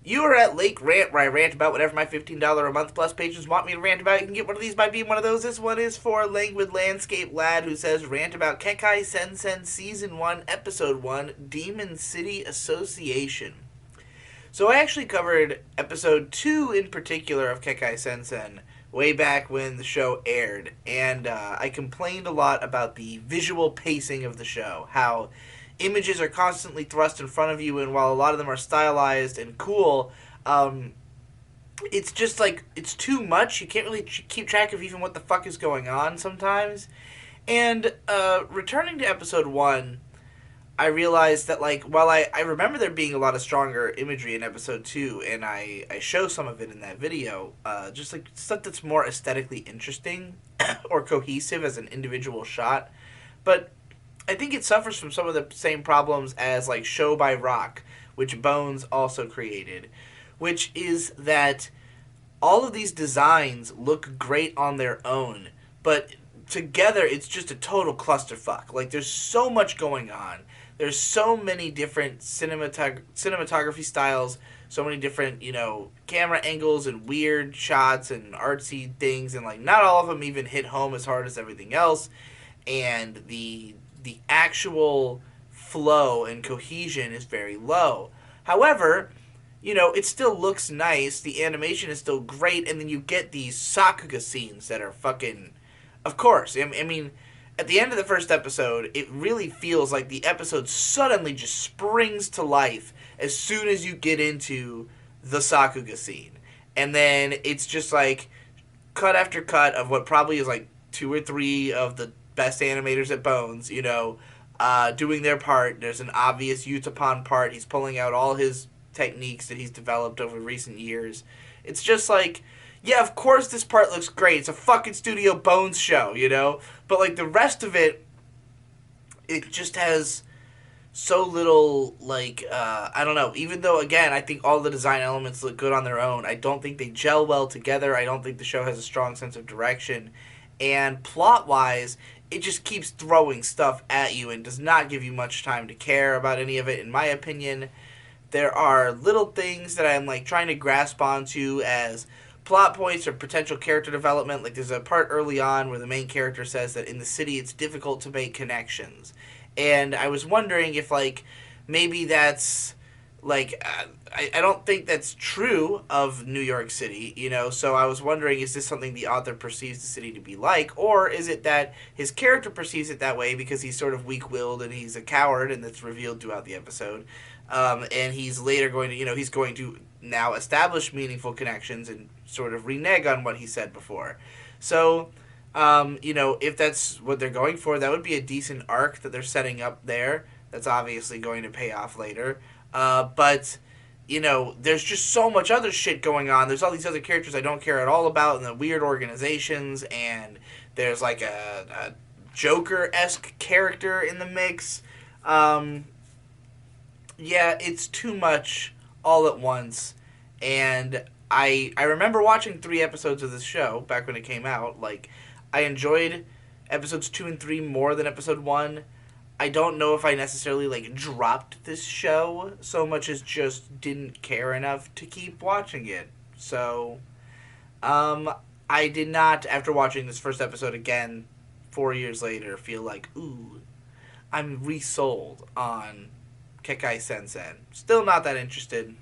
You are at Lake Rant, where I rant about whatever my $15 a month plus patrons want me to rant about. You can get one of these by being one of those. This one is for Languid Landscape Lad, who says, rant about Kekkai Sensen Season 1, Episode 1, Demon City Association. So I actually covered Episode 2 in particular of Kekkai Sensen way back when the show aired, and I complained a lot about the visual pacing of the show, how images are constantly thrust in front of you, and while a lot of them are stylized and cool, it's just like it's too much. You can't really keep track of even what the fuck is going on sometimes. And returning to episode 1, I realized that, like, while I remember there being a lot of stronger imagery in episode 2, and I show some of it in that video, just like stuff that's more aesthetically interesting or cohesive as an individual shot, but I think it suffers from some of the same problems as, like, Show by Rock, which Bones also created, which is that all of these designs look great on their own, but together it's just a total clusterfuck. Like, there's so much going on. There's so many different cinematography styles, so many different, camera angles and weird shots and artsy things, and, like, not all of them even hit home as hard as everything else. And the actual flow and cohesion is very low. However, it still looks nice. The animation is still great, and then you get these Sakuga scenes that are fucking. Of course, I mean, at the end of the first episode, it really feels like the episode suddenly just springs to life as soon as you get into the Sakuga scene. And then it's just like cut after cut of what probably is like 2 or 3 of the best animators at Bones, doing their part. There's an obvious Utapon part. He's pulling out all his techniques that he's developed over recent years. It's just like, yeah, of course this part looks great. It's a fucking Studio Bones show, But, like, the rest of it, it just has so little, like, I don't know. Even though, again, I think all the design elements look good on their own, I don't think they gel well together. I don't think the show has a strong sense of direction. And plot-wise, it just keeps throwing stuff at you and does not give you much time to care about any of it, in my opinion. There are little things that I'm, like, trying to grasp onto as plot points or potential character development. Like, there's a part early on where the main character says that in the city it's difficult to make connections. And I was wondering if, like, maybe that's, like, I don't think that's true of New York City, so I was wondering, is this something the author perceives the city to be like, or is it that his character perceives it that way because he's sort of weak-willed and he's a coward, and that's revealed throughout the episode, and he's later going to, he's going to now establish meaningful connections and sort of renege on what he said before. So, if that's what they're going for, that would be a decent arc that they're setting up there. That's obviously going to pay off later. But, there's just so much other shit going on. There's all these other characters I don't care at all about, and the weird organizations, and there's like a Joker-esque character in the mix. Yeah, it's too much all at once. And I remember watching 3 episodes of this show back when it came out. Like, I enjoyed episodes 2 and 3 more than episode 1. I don't know if I necessarily, like, dropped this show so much as just didn't care enough to keep watching it. So, I did not, after watching this first episode again 4 years later, feel like, ooh, I'm resold on Kekkai Sensen. Still not that interested.